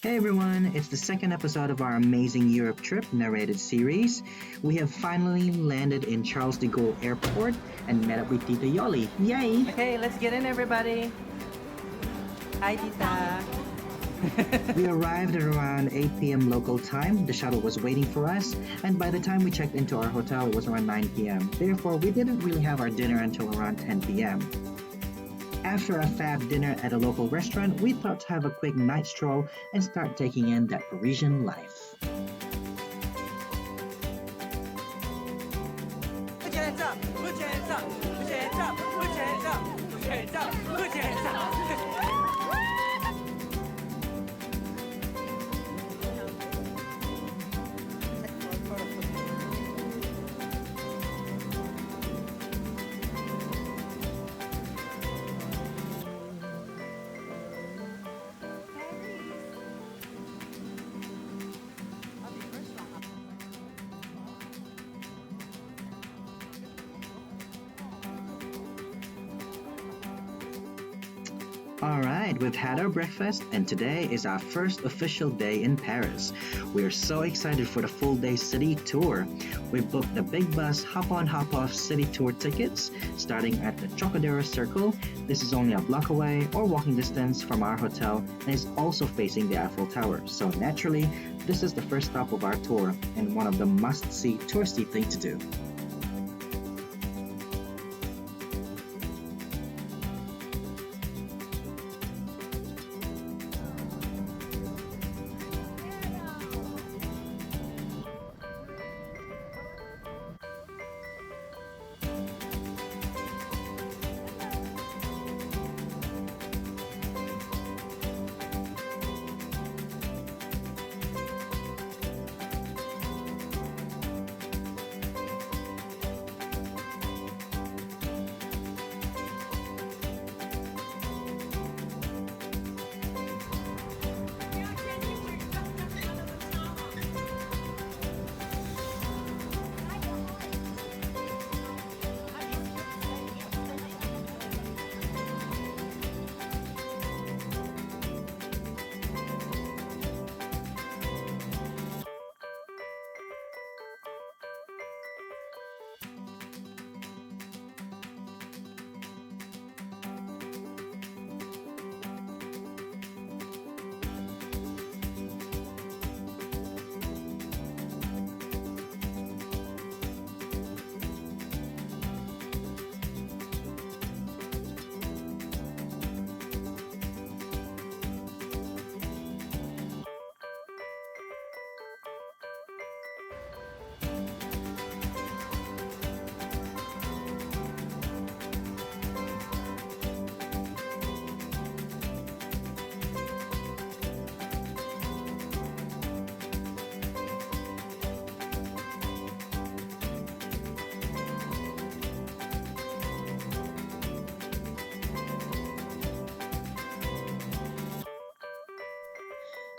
Hey everyone, it's the second episode of our amazing Europe trip narrated series. We have finally landed in Charles de Gaulle Airport and met up with Tita Yoli. Yay! Okay, let's get in, everybody. Hi, Tita. We arrived at around 8 p.m. local time. The shuttle was waiting for us, and by the time we checked into our hotel, it was around 9 p.m. Therefore, we didn't really have our dinner until around 10 p.m. After a fab dinner at a local restaurant, we thought to have a quick night stroll and start taking in that Parisian life. Put your hands up. Put your hands up. Put your hands up. Put your hands up. Put your hands up. Put your hands up. Alright, we've had our breakfast and today is our first official day in Paris. We're so excited for the full day city tour. We booked the big bus hop on hop off city tour tickets starting at the Trocadero Circle. This is only a block away or walking distance from our hotel and is also facing the Eiffel Tower. So naturally, this is the first stop of our tour and one of the must-see touristy things to do.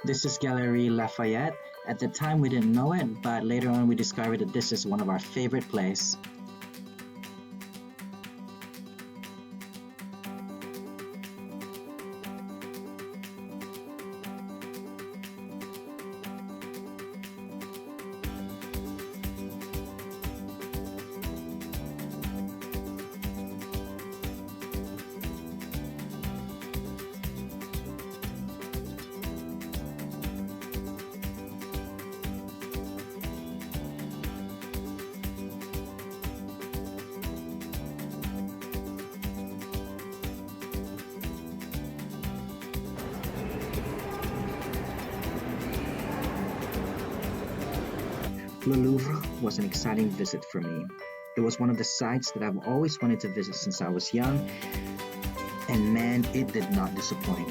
This is Gallery Lafayette. At the time we didn't know it, but later on we discovered that this is one of our favorite places. Le Louvre was an exciting visit for me. It was one of the sites that I've always wanted to visit since I was young, and man, it did not disappoint.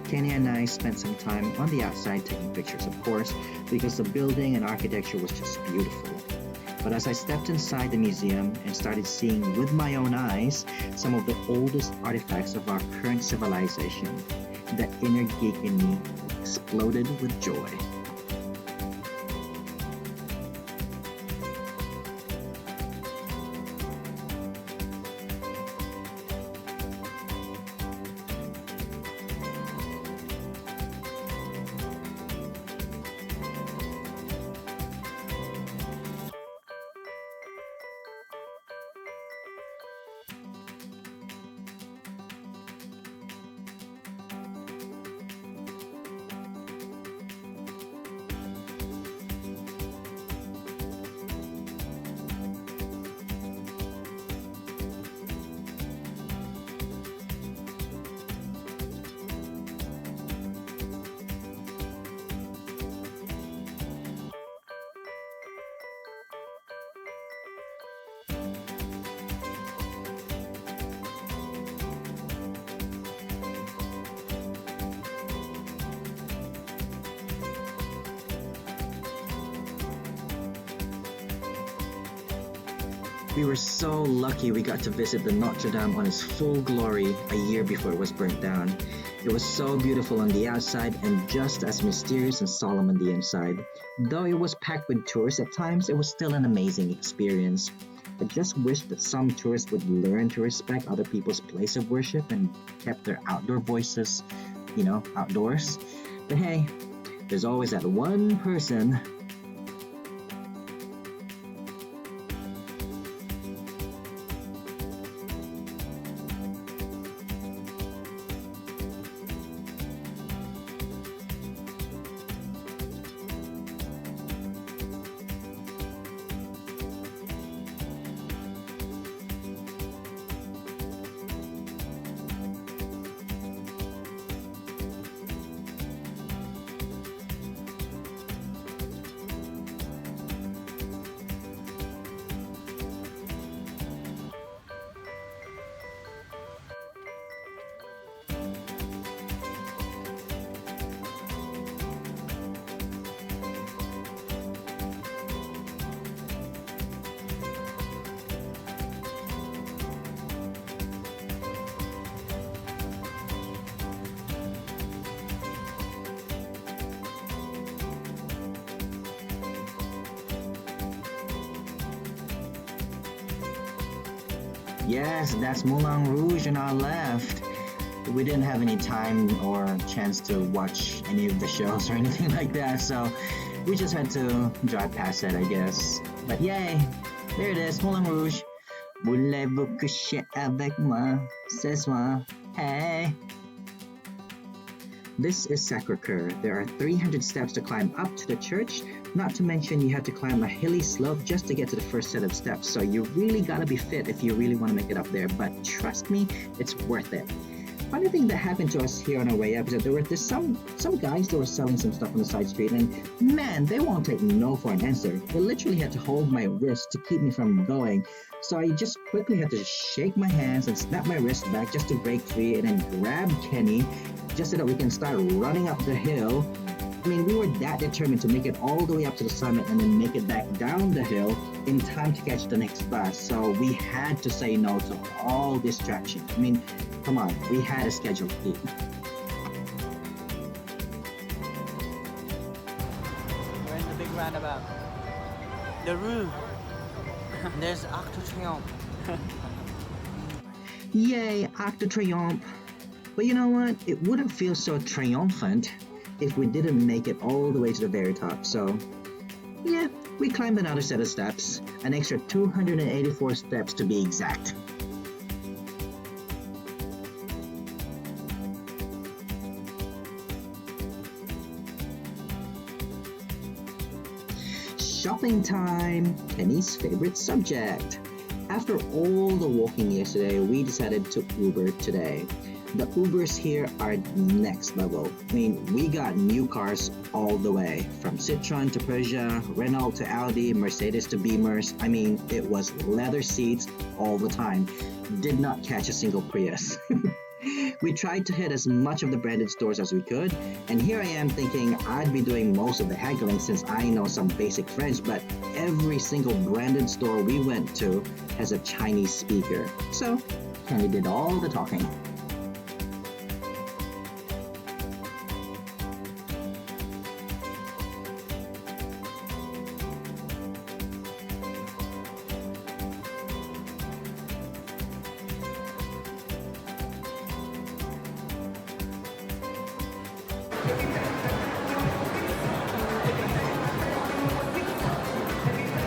Kenny and I spent some time on the outside taking pictures, of course, because the building and architecture was just beautiful. But as I stepped inside the museum and started seeing with my own eyes some of the oldest artifacts of our current civilization, the inner geek in me exploded with joy. We were so lucky we got to visit the Notre Dame on its full glory a year before it was burnt down. It was so beautiful on the outside and just as mysterious and solemn on the inside. Though it was packed with tourists at times, it was still an amazing experience. I just wish that some tourists would learn to respect other people's place of worship and kept their outdoor voices, outdoors. But hey, there's always that one person. Yes, that's Moulin Rouge on our left. We didn't have any time or chance to watch any of the shows or anything like that, so we just had to drive past it, I guess. But yay, there it is, Moulin Rouge. Voulez-vous coucher avec moi ce soir? Hey! This is Sacre-Cœur. There are 300 steps to climb up to the church, not to mention you have to climb a hilly slope just to get to the first set of steps, so you really gotta be fit if you really want to make it up there, but trust me, it's worth it. Funny thing that happened to us here on our way up is that there's some guys that were selling some stuff on the side street, and man, they won't take no for an answer. They literally had to hold my wrist to keep me from going. So I just quickly had to shake my hands and snap my wrist back just to break free and then grab Kenny just so that we can start running up the hill. I mean, we were that determined to make it all the way up to the summit and then make it back down the hill in time to catch the next bus. So we had to say no to all distraction. I mean, come on, we had a schedule to keep. We're in the big roundabout. The Rue. There's Arc de Triomphe. Yay, Arc de Triomphe. But you know what? It wouldn't feel so triumphant if we didn't make it all the way to the very top. So, yeah, we climbed another set of steps, an extra 284 steps to be exact. Shopping time, Kenny's favorite subject. After all the walking yesterday, we decided to Uber today. The Ubers here are next level. I mean, we got new cars all the way, from Citroen to Peugeot, Renault to Audi, Mercedes to Beamers. I mean, it was leather seats all the time. Did not catch a single Prius. We tried to hit as much of the branded stores as we could, and here I am thinking I'd be doing most of the haggling since I know some basic French, but every single branded store we went to has a Chinese speaker. So, Kenny did all the talking.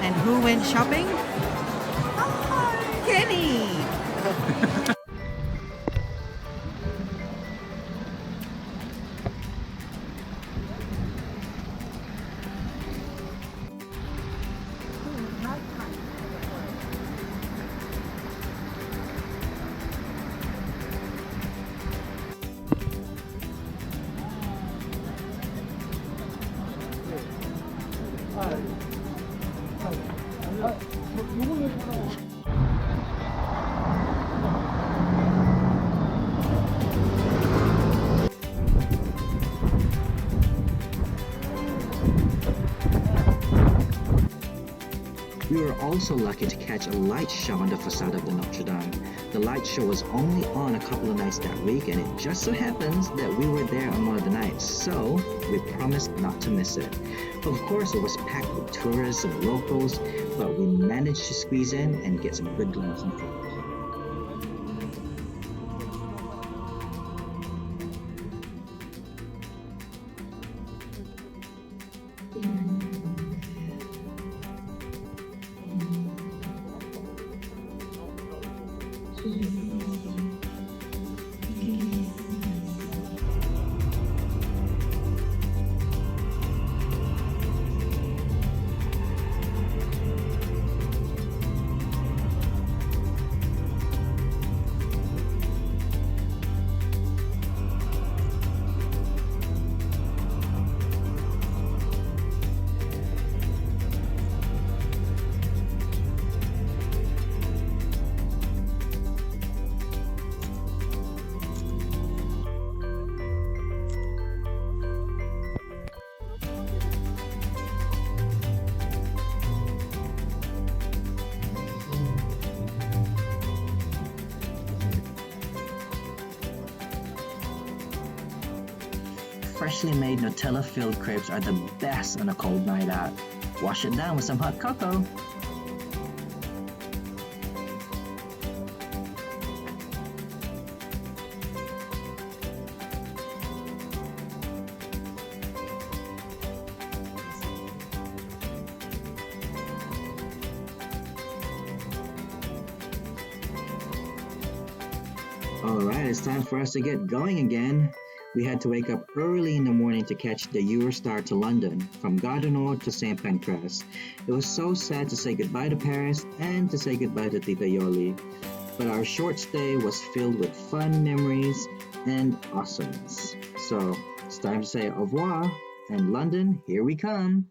And who went shopping? Oh, Kenny! We were also lucky to catch a light show on the facade of the Notre Dame. The light show was only on a couple of nights that week, and it just so happens that we were there on one of the nights, so we promised not to miss it. Of course, it was packed with tourists and locals, but we managed to squeeze in and get some good glimpses and photos. Freshly made Nutella-filled crepes are the best on a cold night out. Wash it down with some hot cocoa. Alright, it's time for us to get going again. We had to wake up early in the morning to catch the Eurostar to London, from Gare du Nord to St. Pancras. It was so sad to say goodbye to Paris and to say goodbye to Tita Yoli. But our short stay was filled with fun memories and awesomeness. So, it's time to say au revoir, and London, here we come!